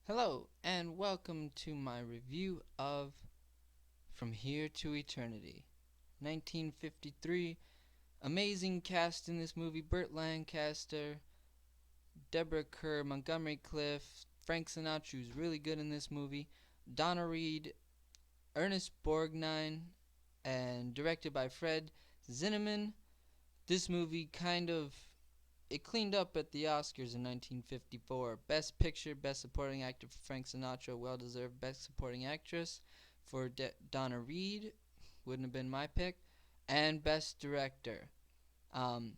Hello, and welcome to my review of From Here to Eternity. 1953. Amazing cast in this movie: Burt Lancaster, Deborah Kerr, Montgomery Clift, Frank Sinatra, who's really good in this movie, Donna Reed, Ernest Borgnine, and directed by Fred Zinnemann. This movie it cleaned up at the Oscars in 1954. Best Picture, Best Supporting Actor for Frank Sinatra, well-deserved. Best Supporting Actress for Donna Reed, wouldn't have been my pick, and Best Director. Um,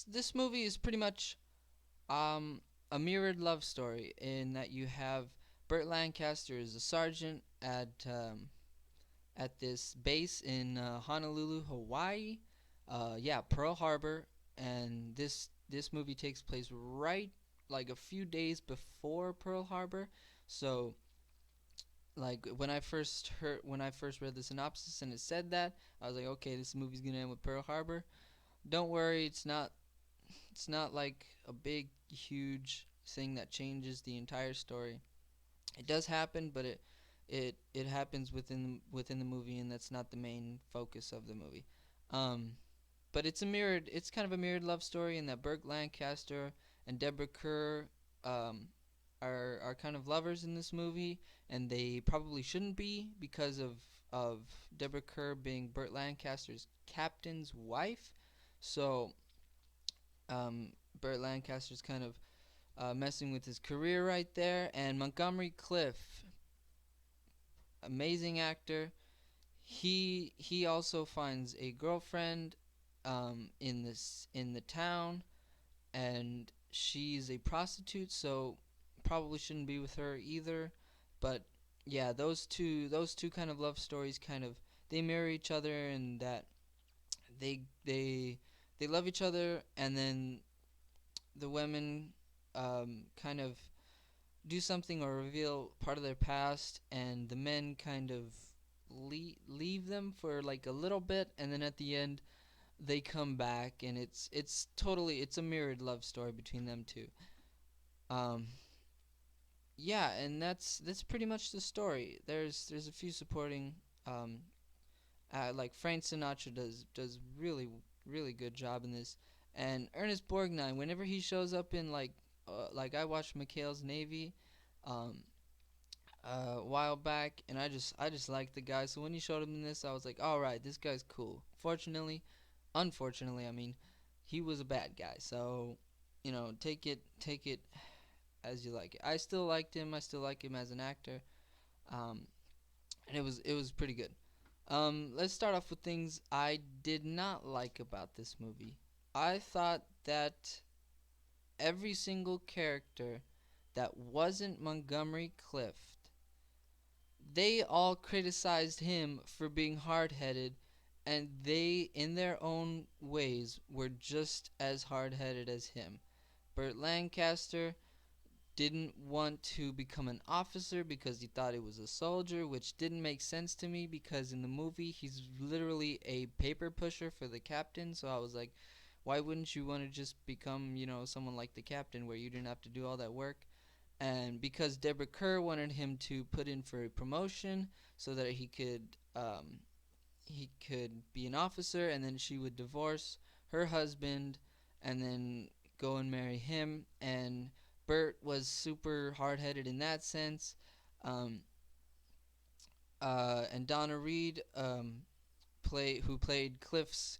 this movie is pretty much um, a mirrored love story in that you have Burt Lancaster as a sergeant at this base in Honolulu, Hawaii. Pearl Harbor, and this movie takes place right like a few days before Pearl Harbor. So like when I first read the synopsis and it said that, I was like, okay, this movie's gonna end with Pearl Harbor. Don't worry, it's not like a big huge thing that changes the entire story. It does happen, but it happens within the movie, and that's not the main focus of the movie. Um, but it's kind of a mirrored love story in that Burt Lancaster and Deborah Kerr um, are kind of lovers in this movie, and they probably shouldn't be because of Deborah Kerr being Burt Lancaster's captain's wife. So um, Burt Lancaster's kind of messing with his career right there, and Montgomery Clift, amazing actor. He also finds a girlfriend in the town, and she's a prostitute, so probably shouldn't be with her either. But yeah, those two kind of love stories they mirror each other in that they they they love each other, and then the women kind of do something or reveal part of their past, and the men kind of leave them for like a little bit, and then at the end they come back, and it's a mirrored love story between them two. Um, yeah, and that's pretty much the story. There's a few supporting, um, like Frank Sinatra does really good job in this, and Ernest Borgnine, whenever he shows up in like I watched McHale's Navy, um, a while back, and I just liked the guy. So when he showed up in this, I was like, all right, this guy's cool. Unfortunately, I mean, he was a bad guy. So, take it as you like it. I still liked him. I still like him as an actor. Um, and it was pretty good. Let's start off with things I did not like about this movie. I thought that every single character that wasn't Montgomery Clift, they all criticized him for being hard-headed, and they, in their own ways, were just as hard-headed as him. Burt Lancaster didn't want to become an officer because he thought he was a soldier, which didn't make sense to me because in the movie he's literally a paper pusher for the captain. So I was like, why wouldn't you want to just become, someone like the captain where you didn't have to do all that work? And because Deborah Kerr wanted him to put in for a promotion so that he could be an officer, and then she would divorce her husband and then go and marry him. And Burt was super hard-headed in that sense. Um, and Donna Reed, who played Cliff's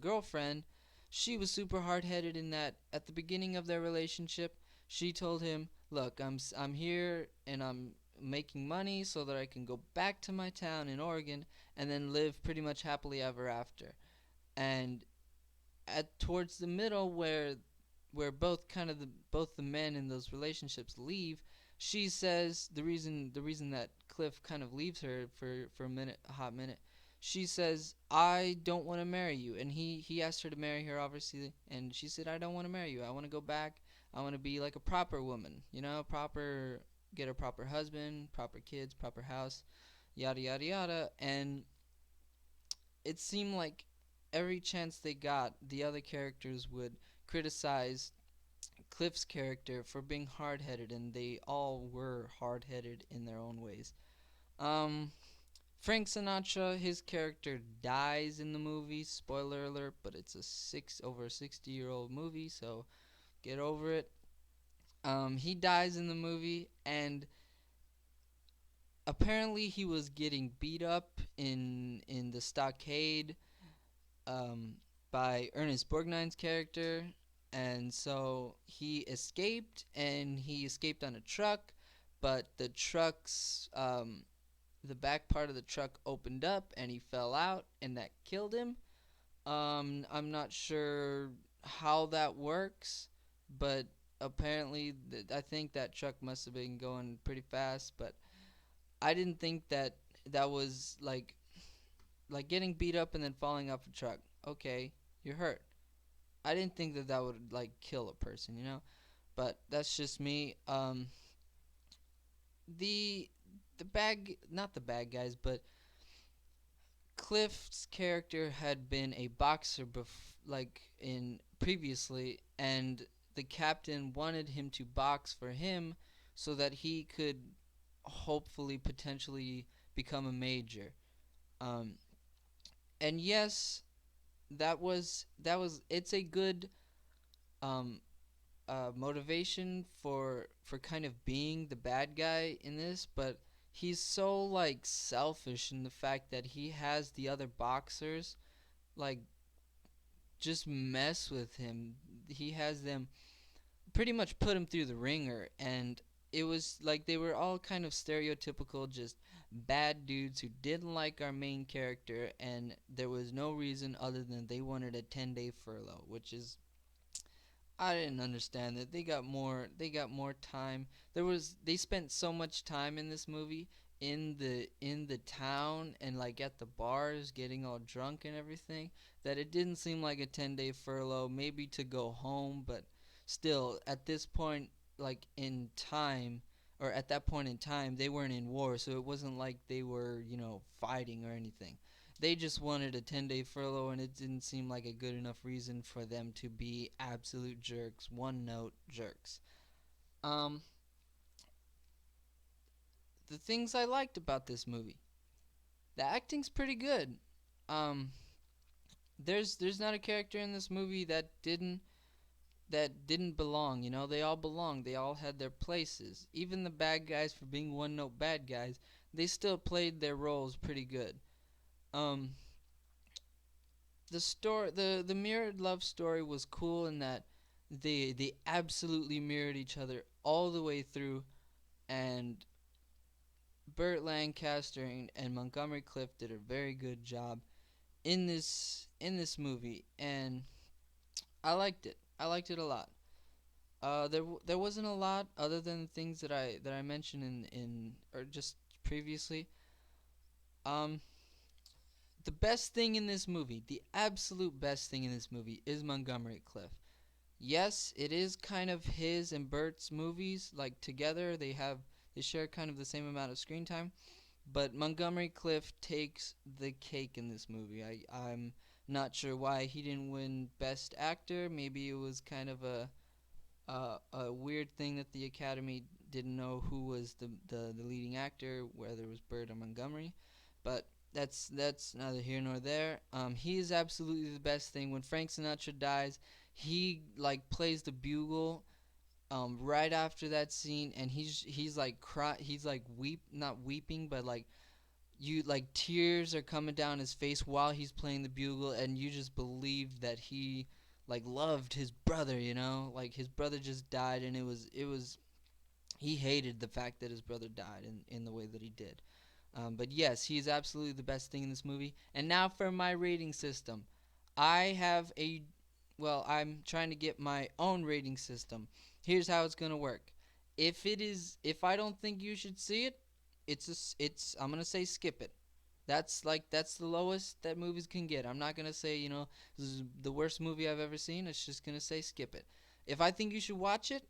girlfriend, she was super hard-headed in that at the beginning of their relationship, she told him, "Look, I'm here and I'm making money so that I can go back to my town in Oregon and then live pretty much happily ever after." And at towards the middle, where both the men in those relationships leave, she says the reason that Cliff kind of leaves her for a hot minute, she says, "I don't want to marry you." And he asked her to marry her, obviously, and she said, "I don't want to marry you. I want to go back. I want to be like a proper woman, get a proper husband, proper kids, proper house, yada yada yada." And it seemed like every chance they got, the other characters would criticize Cliff's character for being hard headed, and they all were hard headed in their own ways. Um, Frank Sinatra, his character dies in the movie. Spoiler alert, but it's a over 60-year-old movie, so get over it. He dies in the movie, and apparently he was getting beat up in the stockade um, by Ernest Borgnine's character, and so he escaped, and he escaped on a truck, but the back part of the truck opened up, and he fell out, and that killed him. I'm not sure how that works, but apparently, I think that truck must have been going pretty fast, but I didn't think that that was like getting beat up and then falling off a truck. Okay, you're hurt. I didn't think that that would like kill a person, you know. But that's just me. The not the bad guys, but Cliff's character had been a boxer like in previously, and the captain wanted him to box for him so that he could hopefully potentially become a major. Um, and yes, that was it's a good um motivation for kind of being the bad guy in this, but he's so like selfish in the fact that he has the other boxers like just mess with him. He has them pretty much put him through the ringer, and it was like they were all kind of stereotypical just bad dudes who didn't like our main character, and there was no reason other than they wanted a 10-day furlough, which is I didn't understand that. They got more time. They spent so much time in this movie in the town and like at the bars getting all drunk and everything that it didn't seem like a 10-day furlough, maybe to go home, but still at this point like in time or at that point in time they weren't in war, so it wasn't like they were, fighting or anything. They just wanted a 10-day furlough, and it didn't seem like a good enough reason for them to be absolute jerks, one note jerks. Um, the things I liked about this movie, the acting's pretty good. Um, there's not a character in this movie that didn't belong. They all belonged. They all had their places. Even the bad guys, for being one note bad guys, they still played their roles pretty good. Um, the mirrored love story was cool in that they absolutely mirrored each other all the way through, and Burt Lancaster and Montgomery Clift did a very good job in this movie, and I liked it. I liked it a lot. There wasn't a lot other than the things that I mentioned in or just previously. Um, the best thing in this movie, the absolute best thing in this movie, is Montgomery Clift. Yes, it is kind of his and Bert's movies. Like together, they share kind of the same amount of screen time. But Montgomery Clift takes the cake in this movie. I'm not sure why he didn't win Best Actor. Maybe it was kind of a weird thing that the Academy didn't know who was the leading actor, whether it was Burt or Montgomery. But that's neither here nor there. He is absolutely the best thing. When Frank Sinatra dies, he like plays the bugle right after that scene, and he's like he's like not weeping, but like you like tears are coming down his face while he's playing the bugle, and you just believe that he like loved his brother, like his brother just died, and it was he hated the fact that his brother died in the way that he did. But yes, he is absolutely the best thing in this movie. And now for my rating system. I have I'm trying to get my own rating system. Here's how it's gonna work. If I don't think you should see it, I'm gonna say skip it. That's the lowest that movies can get. I'm not gonna say this is the worst movie I've ever seen. It's just gonna say skip it. If I think you should watch it,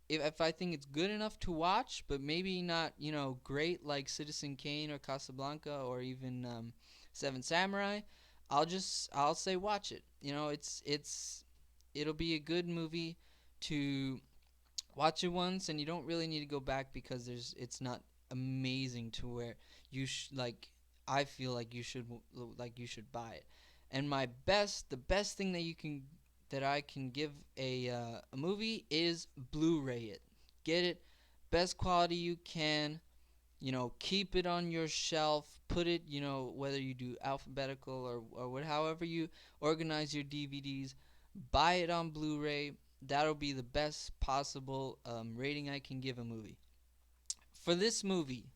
if I think it's good enough to watch, but maybe not, great like Citizen Kane or Casablanca or even Seven Samurai, I'll say watch it. It'll be a good movie to watch it once, and you don't really need to go back because it's not amazing to where like I feel like you should buy it. And the best thing that I can give a movie is Blu-ray it. Get it best quality you can. Keep it on your shelf. Put it, whether you do alphabetical however you organize your DVDs, buy it on Blu-ray. That'll be the best possible rating I can give a movie. For this movie,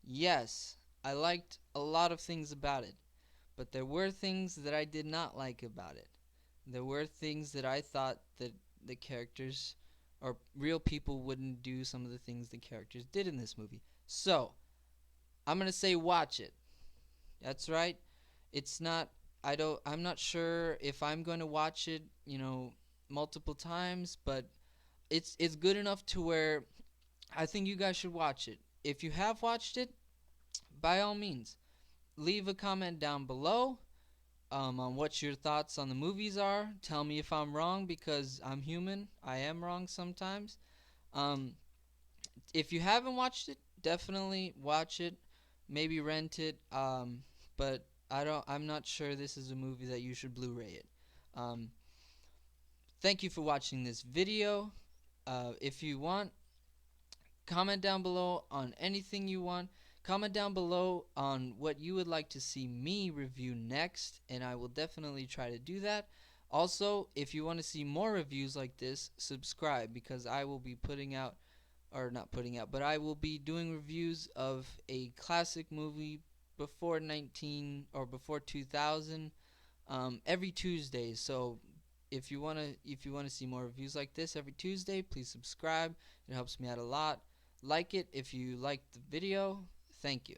yes, I liked a lot of things about it, but there were things that I did not like about it. There were things that I thought that the characters or real people wouldn't do some of the things the characters did in this movie. So, I'm going to say watch it. That's right. It's not I'm not sure if I'm going to watch it, multiple times, but it's good enough to where I think you guys should watch it. If you have watched it, by all means, leave a comment down below on what your thoughts on the movies are. Tell me if I'm wrong because I'm human. I am wrong sometimes. Um, if you haven't watched it, definitely watch it. Maybe rent it. But I'm not sure this is a movie that you should Blu-ray it. Um, Thank you for watching this video. If you want, comment down below on anything you want. Comment down below on what you would like to see me review next, and I will definitely try to do that. Also, if you want to see more reviews like this, subscribe because I will be putting out, or not putting out, but I will be doing reviews of a classic movie before 2000 every Tuesday. So if you wanna see more reviews like this every Tuesday, please subscribe. It helps me out a lot. Like it if you liked the video. Thank you.